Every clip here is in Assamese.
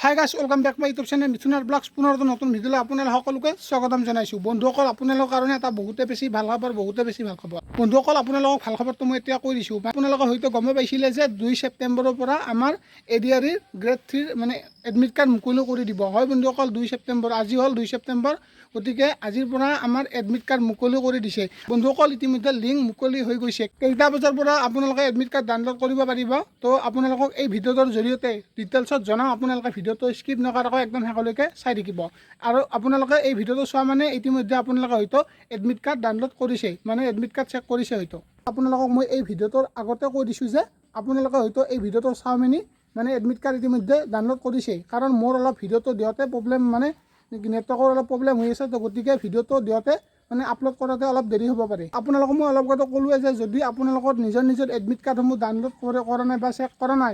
High guys, welcome back my YouTube channel মিথুনাৰ ব্লগছ। পুনৰ নতুন ভিডিঅ'লৈ আপোনালোক সকলোকে স্বাগতম জনাইছোঁ। বন্ধুসকল, আপোনালোকৰ কাৰণে এটা বহুতে বেছি ভাল খবৰ, বন্ধুসকল, আপোনালোকক ভাল খবৰটো মই এতিয়া কৈ দিছোঁ। আপোনালোকে হয়তো গমে পাইছিলে যে 2 ছেপ্টেম্বৰৰ পৰা আমাৰ এডিআৰিৰ গ্ৰেড 3 মানে এডমিট কাৰ্ড মুকলি কৰি দিব। হয় বন্ধুসকল, 2 ছেপ্টেম্বৰ, আজি হ'ল 2 ছেপ্টেম্বৰ, গতিকে আজিৰ পৰা আমাৰ এডমিট কাৰ্ড মুকলি কৰি দিছে। বন্ধুসকল, ইতিমধ্যে লিংক মুকলি হৈ গৈছে। কেইটা বজাৰ পৰা আপোনালোকে এডমিট কাৰ্ড ডাউনলোড কৰিব পাৰিব, তো আপোনালোকক এই ভিডিঅ'টোৰ জৰিয়তে ডিটেইলছত জনাওঁ। আপোনালোকে ভিডিঅ'টো স্কিপ নকৰাকৈ একদম শেষলৈকে চাই থাকিব। আৰু আপোনালোকে এই ভিডিঅ'টো চোৱা মানে ইতিমধ্যে আপোনালোকে হয়তো এডমিট কাৰ্ড ডাউনলোড কৰিছে, মানে এডমিট কাৰ্ড চেক কৰিছে হয়তো। আপোনালোকক মই এই ভিডিঅ'টোৰ আগতে কৈ দিছোঁ যে আপোনালোকে হয়তো এই ভিডিঅ'টো চাই মেলি মানে এডমিট কাৰ্ড ইতিমধ্যে ডাউনলোড কৰিছে, কাৰণ মোৰ অলপ ভিডিঅ'টো দিওঁতে প্ৰব্লেম, মানে নেটৱৰ্কৰ অলপ প্ৰব্লেম হৈ আছে, তো গতিকে ভিডিঅ'টো দিওঁতে মানে আপলোড কৰোঁতে অলপ দেৰি হ'ব পাৰে। আপোনালোকক মই অলপ আগতে ক'লোৱে যে যদি আপোনালোকৰ নিজৰ এডমিট কাৰ্ডসমূহ ডাউনলোড কৰা নাই বা চেক কৰা নাই,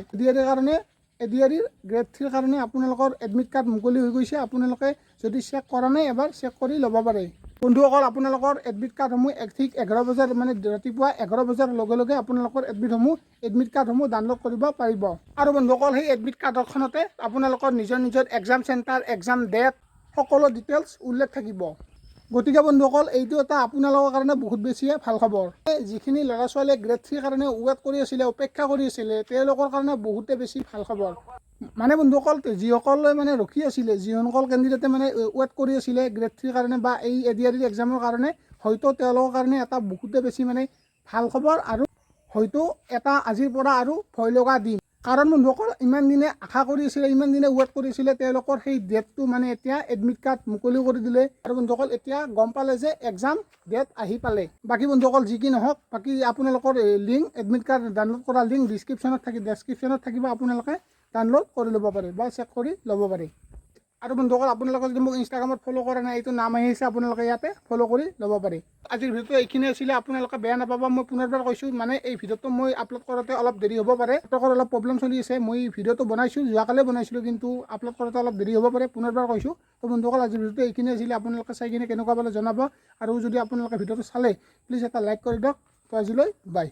এডিআৰিৰ গ্ৰেড 3 কাৰণে আপোনালোকৰ এডমিট কাৰ্ড মুকলি হৈ গৈছে। আপোনালোকে যদি চেক কৰা নাই, এবাৰ চেক কৰি ল'ব পাৰে। বন্ধুসকল, আপোনালোকৰ এডমিট কাৰ্ডসমূহ ঠিক 11 বজাৰ, মানে ৰাতিপুৱা 11 বজাৰ লগে লগে আপোনালোকৰ এডমিট কাৰ্ডসমূহ ডাউনলোড কৰিব পাৰিব। আৰু বন্ধুসকল, সেই এডমিট কাৰ্ডখনতে আপোনালোকৰ নিজৰ এক্সাম চেণ্টাৰ, এক্সাম ডেট, সকলো ডিটেইলছ উল্লেখ থাকিব। গতিকে বন্ধুসকল, এইটো এটা আপোনালোকৰ কাৰণে বহুত বেছিয়ে ভাল খবৰ। যিখিনি ল'ৰা ছোৱালীয়ে গ্ৰেড 3 কাৰণে ৱেইট কৰি আছিলে, অপেক্ষা কৰি আছিলে, তেওঁলোকৰ কাৰণে বহুতে বেছি ভাল খবৰ। মানে বন্ধুসকল, যিসকলে মানে ৰখি আছিলে, যিসকল কেণ্ডিডেটে মানে ৱেইট কৰি আছিলে গ্ৰেড 3 কাৰণে বা এই এডিআৰি এক্সামৰ কাৰণে, হয়তো তেওঁলোকৰ কাৰণে এটা বহুতে বেছি মানে ভাল খবৰ, আৰু হয়তো এটা আজিৰ পৰা আৰু ভয় লগা দিন। কাৰণ বন্ধুসকল, ইমান দিনে আশা কৰি আছিলে, ইমান দিনে ৱেইট কৰিছিলে, তেওঁলোকৰ সেই ডেটটো মানে এতিয়া এডমিট কাৰ্ড মুকলি কৰি দিলে। আৰু বন্ধুসকল, এতিয়া গম পালে যে এক্সাম ডেট আহি পালে। বাকী বন্ধুসকল, যি কি নহওক, বাকী আপোনালোকৰ লিংক, এডমিট কাৰ্ড ডাউনলোড কৰা লিংক ডেছক্ৰিপশ্যনত থাকিব। আপোনালোকে ডাউনলোড কৰি ল'ব পাৰে বা চেক কৰি ল'ব পাৰে। আৰু বন্ধুসকল, আপোনালোকে যদি মোক ইনষ্টাগ্ৰামত ফ'ল' কৰা নাই, এইটো নাম আহিছে, আপোনালোকে ইয়াতে ফ'ল' কৰি ল'ব পাৰে। আজিৰ ভিডিঅ'টো এইখিনি আছিলে। আপোনালোকে বেয়া নাপাব, মই পুনৰবাৰ কৈছোঁ, মানে এই ভিডিঅ'টো মই আপলোড কৰোঁতে অলপ দেৰি হ'ব পাৰে, নেটৱৰ্কৰ অলপ প্ৰব্লেম চলি আছে। মই ভিডিঅ'টো বনাইছোঁ, যোৱাকালি বনাইছিলোঁ, কিন্তু আপলোড কৰোঁতে অলপ দেৰি হ'ব পাৰে, পুনৰবাৰ কৈছোঁ। তো বন্ধুসকল, আজিৰ ভিডিঅ'টো এইখিনি আছিলে। আপোনালোকে চাই কিনে কেনেকুৱা পালে জনাব, আৰু যদি আপোনালোকে ভিডিঅ'টো চালে প্লিজ এটা লাইক কৰি দিয়ক। তো আজিলৈ বাই।